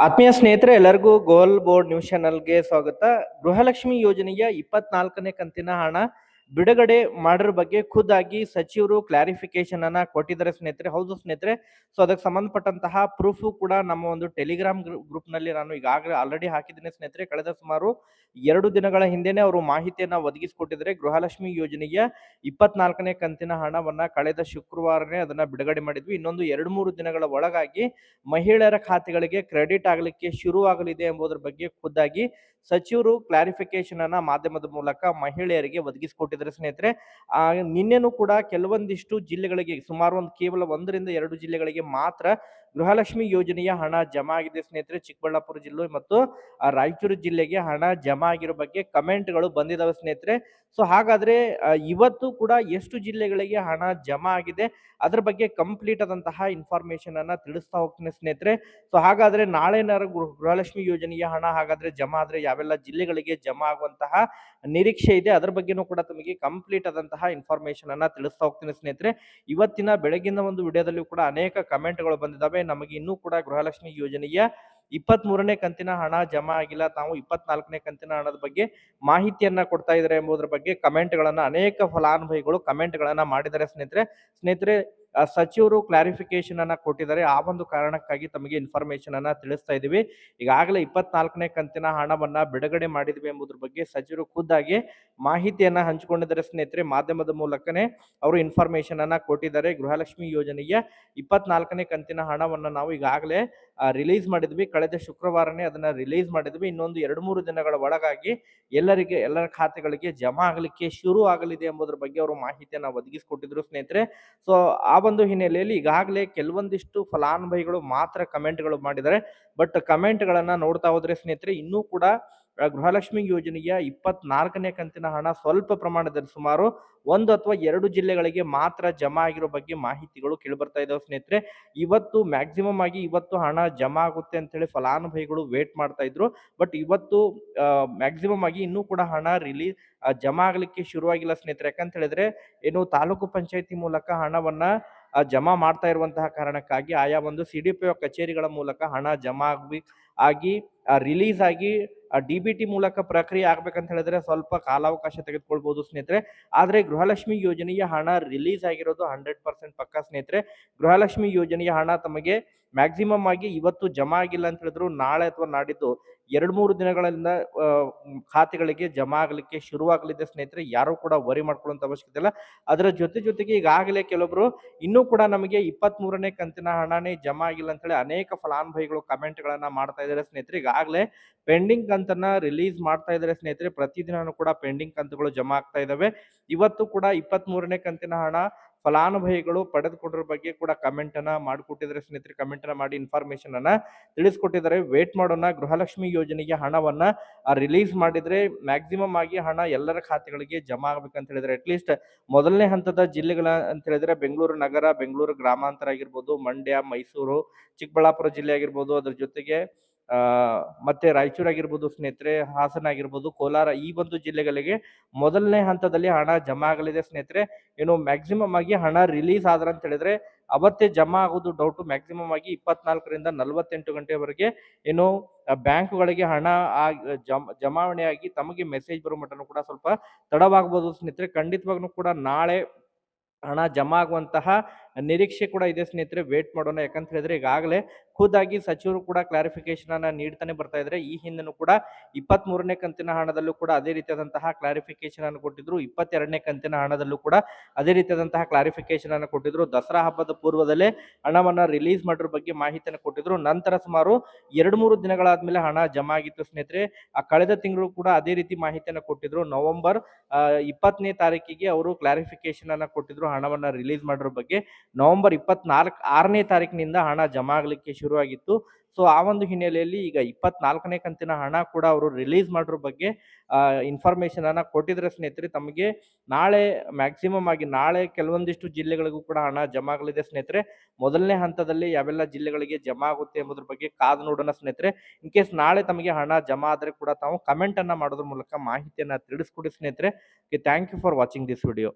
ಆತ್ಮೀಯ ಸ್ನೇಹಿತರೆ ಎಲ್ಲರಿಗೂ ಗೋಲ್ ಬೋರ್ಡ್ ನ್ಯೂಸ್ ಚಾನಲ್ಗೆ ಸ್ವಾಗತ. ಗೃಹಲಕ್ಷ್ಮಿ ಯೋಜನೆಯ 24ನೇ ಕಂತಿನ ಹಣ ಬಿಡುಗಡೆ ಮಾಡಿರೋ ಬಗ್ಗೆ ಖುದ್ದಾಗಿ ಸಚಿವರು ಕ್ಲಾರಿಫಿಕೇಶನ್ ಅನ್ನ ಕೊಟ್ಟಿದ್ದಾರೆ ಸ್ನೇಹಿತರೆ. ಹೌದು ಸ್ನೇಹಿತರೆ, ಸೊ ಅದಕ್ಕೆ ಸಂಬಂಧಪಟ್ಟಂತಹ ಪ್ರೂಫ್ ಕೂಡ ನಮ್ಮ ಒಂದು ಟೆಲಿಗ್ರಾಮ್ ಗ್ರೂಪ್ ನಲ್ಲಿ ನಾನು ಈಗಾಗಲೇ ಆಲ್ರೆಡಿ ಹಾಕಿದ್ದೀನಿ ಸ್ನೇಹಿತರೆ. ಕಳೆದ ಸುಮಾರು 2 ದಿನಗಳ ಹಿಂದೆನೆ ಅವರು ಮಾಹಿತಿಯನ್ನ ಒದಗಿಸಿಕೊಟ್ಟಿದ್ದಾರೆ. ಗೃಹಲಕ್ಷ್ಮಿ ಯೋಜನೆಯ 24ನೇ ಕಂತಿನ ಹಣವನ್ನ ಕಳೆದ ಶುಕ್ರವಾರನೇ ಅದನ್ನ ಬಿಡುಗಡೆ ಮಾಡಿದ್ವಿ. ಇನ್ನೊಂದು 2-3 ದಿನಗಳ ಒಳಗಾಗಿ ಮಹಿಳೆಯರ ಖಾತೆಗಳಿಗೆ ಕ್ರೆಡಿಟ್ ಆಗಲಿಕ್ಕೆ ಶುರುವಾಗಲಿದೆ ಎಂಬುದರ ಬಗ್ಗೆ ಖುದ್ದಾಗಿ ಸಚಿವರು ಕ್ಲಾರಿಫಿಕೇಶನ್ ಅನ್ನ ಮಾಧ್ಯಮದ ಮೂಲಕ ಮಹಿಳೆಯರಿಗೆ ಒದಗಿಸಿಕೊಟ್ಟಿದ್ದಾರೆ ಸ್ನೇಹಿತರೆ. ನಿನ್ನೆನೂ ಕೂಡ ಕೆಲವೊಂದಿಷ್ಟು ಜಿಲ್ಲೆಗಳಿಗೆ ಸುಮಾರು ಕೇವಲ 1-2 ಜಿಲ್ಲೆಗಳಿಗೆ ಮಾತ್ರ ಗೃಹಲಕ್ಷ್ಮಿ ಯೋಜನೆಯ ಹಣ ಜಮಾ ಆಗಿದೆ ಸ್ನೇಹಿತರೆ. ಚಿಕ್ಕಬಳ್ಳಾಪುರ ಜಿಲ್ಲೆ ಮತ್ತು ರಾಯಚೂರು ಜಿಲ್ಲೆಗೆ ಹಣ ಜಮಾ ಆಗಿರೋ ಬಗ್ಗೆ ಕಮೆಂಟ್ಗಳು ಬಂದಿದ್ದಾವೆ ಸ್ನೇಹಿತರೆ. ಸೊ ಹಾಗಾದ್ರೆ ಇವತ್ತು ಕೂಡ ಎಷ್ಟು ಜಿಲ್ಲೆಗಳಿಗೆ ಹಣ ಜಮಾ ಆಗಿದೆ ಅದ್ರ ಬಗ್ಗೆ ಕಂಪ್ಲೀಟ್ ಆದಂತಹ ಇನ್ಫಾರ್ಮೇಶನ್ ಅನ್ನ ತಿಳಿಸ್ತಾ ಹೋಗ್ತೀನಿ ಸ್ನೇಹಿತರೆ. ಸೊ ಹಾಗಾದ್ರೆ ನಾಳೆ ಗೃಹಲಕ್ಷ್ಮಿ ಯೋಜನೆಯ ಹಣ ಹಾಗಾದ್ರೆ ಜಮಾ ಆದ್ರೆ ಯಾವೆಲ್ಲ ಜಿಲ್ಲೆಗಳಿಗೆ ಜಮಾ ಆಗುವಂತಹ ನಿರೀಕ್ಷೆ ಇದೆ ಅದ್ರ ಬಗ್ಗೆನೂ ಕೂಡ ತಮಗೆ ಕಂಪ್ಲೀಟ್ ಆದಂತಹ ಇನ್ಫಾರ್ಮೇಶನ್ ಅನ್ನ ತಿಳಿಸ್ತಾ ಹೋಗ್ತೀನಿ ಸ್ನೇಹಿತರೆ. ಇವತ್ತಿನ ಬೆಳಗಿನ ಒಂದು ವಿಡಿಯೋದಲ್ಲಿ ಕೂಡ ಅನೇಕ ಕಮೆಂಟ್ಗಳು ಬಂದಿದ್ದಾವೆ. ನಮಗೆ ಇನ್ನೂ ಕೂಡ ಗೃಹಲಕ್ಷ್ಮಿ ಯೋಜನೆಯ 23ನೇ ಕಂತಿನ ಹಣ ಜಮಾ ಆಗಿಲ್ಲ, ತಾವು 24ನೇ ಕಂತಿನ ಹಣದ ಬಗ್ಗೆ ಮಾಹಿತಿಯನ್ನ ಕೊಡ್ತಾ ಇದ್ದಾರೆ ಎಂಬುದರ ಬಗ್ಗೆ ಕಮೆಂಟ್ಗಳನ್ನ ಅನೇಕ ಫಲಾನುಭವಿಗಳು ಕಮೆಂಟ್ಗಳನ್ನ ಮಾಡಿದ್ದಾರೆ ಸ್ನೇಹಿತರೆ. ಸಚಿವರು ಕ್ಲಾರಿಫಿಕೇಶನ್ ಅನ್ನ ಕೊಟ್ಟಿದ್ದಾರೆ. ಆ ಒಂದು ಕಾರಣಕ್ಕಾಗಿ ತಮಗೆ ಇನ್ಫಾರ್ಮೇಶನ್ ಅನ್ನ ತಿಳಿಸ್ತಾ ಇದೀವಿ. ಈಗಾಗಲೇ 24ನೇ ಕಂತಿನ ಹಣವನ್ನ ಬಿಡುಗಡೆ ಮಾಡಿದ್ವಿ ಎಂಬುದ್ರ ಬಗ್ಗೆ ಸಚಿವರು ಖುದ್ದಾಗಿ ಮಾಹಿತಿಯನ್ನ ಹಂಚಿಕೊಂಡಿದ್ದಾರೆ ಸ್ನೇಹಿತರೆ. ಮಾಧ್ಯಮದ ಮೂಲಕನೇ ಅವರು ಇನ್ಫಾರ್ಮೇಶನ್ ಅನ್ನ ಕೊಟ್ಟಿದ್ದಾರೆ. ಗೃಹಲಕ್ಷ್ಮಿ ಯೋಜನೆಯ 24ನೇ ಕಂತಿನ ಹಣವನ್ನ ನಾವು ಈಗಾಗಲೇ ರಿಲೀಸ್ ಮಾಡಿದ್ವಿ. ಕಳೆದ ಶುಕ್ರವಾರನೇ ಅದನ್ನ ರಿಲೀಸ್ ಮಾಡಿದ್ವಿ. ಇನ್ನೊಂದು 2-3 ದಿನಗಳ ಒಳಗಾಗಿ ಎಲ್ಲರ ಖಾತೆಗಳಿಗೆ ಜಮಾ ಆಗಲಿಕ್ಕೆ ಶುರು ಆಗಲಿದೆ ಎಂಬುದರ ಬಗ್ಗೆ ಅವರು ಮಾಹಿತಿಯನ್ನ ಒದಗಿಸಿಕೊಟ್ಟಿದ್ರು ಸ್ನೇಹಿತರೆ. ಸೊ ಆ ಒಂದು ಹಿನ್ನೆಲೆಯಲ್ಲಿ ಈಗಾಗಲೇ ಕೆಲವೊಂದಿಷ್ಟು ಫಲಾನುಭವಿಗಳು ಮಾತ್ರ ಕಮೆಂಟ್ಗಳು ಮಾಡಿದ್ದಾರೆ. ಬಟ್ ಕಮೆಂಟ್ಗಳನ್ನ ನೋಡ್ತಾ ಹೋದ್ರೆ ಸ್ನೇಹಿತರೆ ಇನ್ನೂ ಕೂಡ ಗೃಹಲಕ್ಷ್ಮಿ ಯೋಜನೆಯ 24ನೇ ಕಂತಿನ ಹಣ ಸ್ವಲ್ಪ ಪ್ರಮಾಣದಲ್ಲಿ ಸುಮಾರು 1 ಅಥವಾ 2 ಜಿಲ್ಲೆಗಳಿಗೆ ಮಾತ್ರ ಜಮಾ ಆಗಿರೋ ಬಗ್ಗೆ ಮಾಹಿತಿಗಳು ಕೇಳಿ ಬರ್ತಾ ಇದಾವೆ ಸ್ನೇಹಿತರೆ. ಇವತ್ತು ಮ್ಯಾಕ್ಸಿಮಮ್ ಆಗಿ ಇವತ್ತು ಹಣ ಜಮಾ ಆಗುತ್ತೆ ಅಂತ ಹೇಳಿ ಫಲಾನುಭವಿಗಳು ವೇಟ್ ಮಾಡ್ತಾ ಇದ್ರು. ಬಟ್ ಇವತ್ತು ಮ್ಯಾಕ್ಸಿಮಮ್ ಆಗಿ ಇನ್ನೂ ಕೂಡ ಹಣ ಜಮಾ ಆಗ್ಲಿಕ್ಕೆ ಶುರುವಾಗಿಲ್ಲ ಸ್ನೇಹಿತರೆ. ಯಾಕಂತ ಹೇಳಿದ್ರೆ ಏನು ತಾಲೂಕು ಪಂಚಾಯತಿ ಮೂಲಕ ಹಣವನ್ನ ಜಮಾ ಮಾಡ್ತಾ ಇರುವಂತಹ ಕಾರಣಕ್ಕಾಗಿ ಆಯಾ ಒಂದು ಸಿಡಿಪಿಒ ಕಚೇರಿಗಳ ಮೂಲಕ ಹಣ ಜಮಾ ಆಗಿ ರಿಲೀಸ್ ಆಗಿ ಡಿಬಿಟಿ ಮೂಲಕ ಪ್ರಕ್ರಿಯೆ ಆಗ್ಬೇಕಂತ ಹೇಳಿದ್ರೆ ಸ್ವಲ್ಪ ಕಾಲಾವಕಾಶ ತೆಗೆದುಕೊಳ್ಬಹುದು ಸ್ನೇಹಿತರೆ. ಆದ್ರೆ ಗೃಹಲಕ್ಷ್ಮಿ ಯೋಜನೆಯ ಹಣ ರಿಲೀಸ್ ಆಗಿರೋದು 100% ಪಕ್ಕ ಸ್ನೇಹಿತರೆ. ಗೃಹಲಕ್ಷ್ಮಿ ಯೋಜನೆಯ ಹಣ ತಮಗೆ ಮ್ಯಾಕ್ಸಿಮಮ್ ಆಗಿ ಇವತ್ತು ಜಮಾ ಆಗಿಲ್ಲ ಅಂತ ಹೇಳಿದ್ರು ನಾಳೆ ಅಥವಾ ನಾಡಿದ್ದು 2-3 ದಿನಗಳಿಂದ ಖಾತೆಗಳಿಗೆ ಜಮಾ ಆಗಲಿಕ್ಕೆ ಶುರುವಾಗಲಿದೆ ಸ್ನೇಹಿತರೆ. ಯಾರು ಕೂಡ ವರಿ ಮಾಡ್ಕೊಳ್ಳುವಂತ ಅವಶ್ಯಕತೆ ಇಲ್ಲ. ಅದರ ಜೊತೆಗೆ ಈಗಾಗಲೇ ಕೆಲವೊಬ್ರು ಇನ್ನೂ ಕೂಡ ನಮಗೆ 23ನೇ ಕಂತಿನ ಹಣನೇ ಜಮಾ ಆಗಿಲ್ಲ ಅಂತ ಹೇಳಿ ಅನೇಕ ಫಲಾನುಭವಿಗಳು ಕಮೆಂಟ್ ಗಳನ್ನ ಮಾಡ್ತಾ ಇದ್ದಾರೆ ಸ್ನೇಹಿತರೆ. ಈಗಾಗಲೇ ಪೆಂಡಿಂಗ್ ಕಂತನ್ನ ರಿಲೀಸ್ ಮಾಡ್ತಾ ಇದ್ದಾರೆ ಸ್ನೇಹಿತರೆ. ಪ್ರತಿದಿನನೂ ಕೂಡ ಪೆಂಡಿಂಗ್ ಕಂತುಗಳು ಜಮಾ ಆಗ್ತಾ ಇದಾವೆ. ಇವತ್ತು ಕೂಡ 23ನೇ ಕಂತಿನ ಹಣ ಫಲಾನುಭವಿಗಳು ಪಡೆದುಕೊಂಡಿರೋ ಬಗ್ಗೆ ಕೂಡ ಕಮೆಂಟ್ ಅನ್ನ ಮಾಡಿಕೊಟ್ಟಿದ್ದಾರೆ ಸ್ನೇಹಿತರೆ. ಕಮೆಂಟ್ ಅನ್ನ ಮಾಡಿ ಇನ್ಫಾರ್ಮೇಶನ್ ಅನ್ನ ತಿಳಿಸ್ಕೊಟ್ಟಿದ್ದಾರೆ. ವೇಟ್ ಮಾಡೋಣ. ಗೃಹಲಕ್ಷ್ಮಿ ಯೋಜನೆಗೆ ಹಣವನ್ನ ರಿಲೀಸ್ ಮಾಡಿದ್ರೆ ಮ್ಯಾಕ್ಸಿಮಮ್ ಆಗಿ ಹಣ ಎಲ್ಲರ ಖಾತೆಗಳಿಗೆ ಜಮಾ ಆಗ್ಬೇಕಂತ ಹೇಳಿದ್ರೆ ಅಟ್ಲೀಸ್ಟ್ ಮೊದಲನೇ ಹಂತದ ಜಿಲ್ಲೆಗಳ ಅಂತ ಹೇಳಿದ್ರೆ ಬೆಂಗಳೂರು ನಗರ, ಬೆಂಗಳೂರು ಗ್ರಾಮಾಂತರ ಆಗಿರ್ಬೋದು, ಮಂಡ್ಯ, ಮೈಸೂರು, ಚಿಕ್ಕಬಳ್ಳಾಪುರ ಜಿಲ್ಲೆ ಆಗಿರ್ಬೋದು, ಅದ್ರ ಜೊತೆಗೆ ಮತ್ತೆ ರಾಯಚೂರು ಆಗಿರ್ಬೋದು ಸ್ನೇಹಿತರೆ, ಹಾಸನ ಆಗಿರ್ಬೋದು, ಕೋಲಾರ, ಈ ಒಂದು ಜಿಲ್ಲೆಗಳಿಗೆ ಮೊದಲನೇ ಹಂತದಲ್ಲಿ ಹಣ ಜಮಾ ಆಗಲಿದೆ ಸ್ನೇಹಿತರೆ. ಏನು ಮ್ಯಾಕ್ಸಿಮಮ್ ಆಗಿ ಹಣ ರಿಲೀಸ್ ಆದ್ರ ಅಂತ ಹೇಳಿದ್ರೆ ಅವತ್ತೇ ಜಮಾ ಆಗೋದು ಡೌಟ್. ಮ್ಯಾಕ್ಸಿಮಮ್ ಆಗಿ 24ರಿಂದ 48 ಗಂಟೆವರೆಗೆ ಏನು ಬ್ಯಾಂಕ್ಗಳಿಗೆ ಹಣ ಜಮಾವಣೆಯಾಗಿ ತಮಗೆ ಮೆಸೇಜ್ ಬರೋ ಮಟ್ಟನೂ ಕೂಡ ಸ್ವಲ್ಪ ತಡವಾಗಬಹುದು ಸ್ನೇಹಿತರೆ. ಖಂಡಿತವಾಗ್ಲೂ ಕೂಡ ನಾಳೆ ಹಣ ಜಮಾ ಆಗುವಂತಹ ನಿರೀಕ್ಷೆ ಕೂಡ ಇದೆ ಸ್ನೇಹಿತರೆ. ವೇಟ್ ಮಾಡೋಣ. ಯಾಕಂತ ಹೇಳಿದ್ರೆ ಈಗಾಗಲೇ ಖುದ್ದಾಗಿ ಸಚಿವರು ಕೂಡ ಕ್ಲಾರಿಫಿಕೇಶನ್ ಅನ್ನ ನೀಡ್ತಾನೆ ಬರ್ತಾ ಇದ್ರೆ. ಈ ಹಿಂದೆನೂ ಕೂಡ 23ನೇ ಕಂತಿನ ಹಣದಲ್ಲೂ ಕೂಡ ಅದೇ ರೀತಿಯಾದಂತಹ ಕ್ಲಾರಿಫಿಕೇಶನ್ ಅನ್ನು ಕೊಟ್ಟಿದ್ರು. 22ನೇ ಕಂತಿನ ಹಣದಲ್ಲೂ ಕೂಡ ಅದೇ ರೀತಿಯಾದಂತಹ ಕ್ಲಾರಿಫಿಕೇಶನ್ ಅನ್ನು ಕೊಟ್ಟಿದ್ರು. ದಸರಾ ಹಬ್ಬದ ಪೂರ್ವದಲ್ಲೇ ಹಣವನ್ನ ರಿಲೀಸ್ ಮಾಡಿರೋ ಬಗ್ಗೆ ಮಾಹಿತಿಯನ್ನು ಕೊಟ್ಟಿದ್ರು. ನಂತರ ಸುಮಾರು 2-3 ದಿನಗಳಾದ್ಮೇಲೆ ಹಣ ಜಮಾ ಆಗಿತ್ತು ಸ್ನೇಹಿತರೆ. ಕಳೆದ ತಿಂಗಳು ಕೂಡ ಅದೇ ರೀತಿ ಮಾಹಿತಿಯನ್ನು ಕೊಟ್ಟಿದ್ರು. ನವೆಂಬರ್ 20ನೇ ತಾರೀಕಿಗೆ ಅವರು ಕ್ಲಾರಿಫಿಕೇಶನ್ ಅನ್ನ ಕೊಟ್ಟಿದ್ರು ಹಣವನ್ನ ರಿಲೀಸ್ ಮಾಡಿರೋ ಬಗ್ಗೆ. ನವೆಂಬರ್ 6ನೇ ತಾರೀಕಿನಿಂದ ಹಣ ಜಮಾ ಆಗಲಿಕ್ಕೆ ಶುರುವಾಗಿತ್ತು. ಸೊ ಆ ಒಂದು ಹಿನ್ನೆಲೆಯಲ್ಲಿ ಈಗ 24ನೇ ಕಂತಿನ ಹಣ ಕೂಡ ಅವರು ರಿಲೀಸ್ ಮಾಡಿರೋ ಬಗ್ಗೆ ಇನ್ಫಾರ್ಮೇಶನ್ ಅನ್ನ ಕೊಟ್ಟಿದ್ರೆ ಸ್ನೇಹಿತರೆ. ತಮಗೆ ನಾಳೆ ಮ್ಯಾಕ್ಸಿಮಮ್ ಆಗಿ ನಾಳೆ ಕೆಲವೊಂದಿಷ್ಟು ಜಿಲ್ಲೆಗಳಿಗೂ ಕೂಡ ಹಣ ಜಮಾ ಆಗಲಿದೆ ಸ್ನೇಹಿತರೆ. ಮೊದಲನೇ ಹಂತದಲ್ಲಿ ಯಾವೆಲ್ಲ ಜಿಲ್ಲೆಗಳಿಗೆ ಜಮಾ ಆಗುತ್ತೆ ಎಂಬುದ್ರ ಬಗ್ಗೆ ಕಾದು ನೋಡೋಣ ಸ್ನೇಹಿತರೆ. ಇನ್ ಕೇಸ್ ನಾಳೆ ತಮಗೆ ಹಣ ಜಮಾ ಆದ್ರೆ ಕೂಡ ತಾವು ಕಮೆಂಟ್ ಅನ್ನ ಮಾಡೋದ್ರ ಮೂಲಕ ಮಾಹಿತಿಯನ್ನ ತಿಳಿಸ್ಕೊಡಿ ಸ್ನೇಹಿತರೆ. Thank you for watching this video.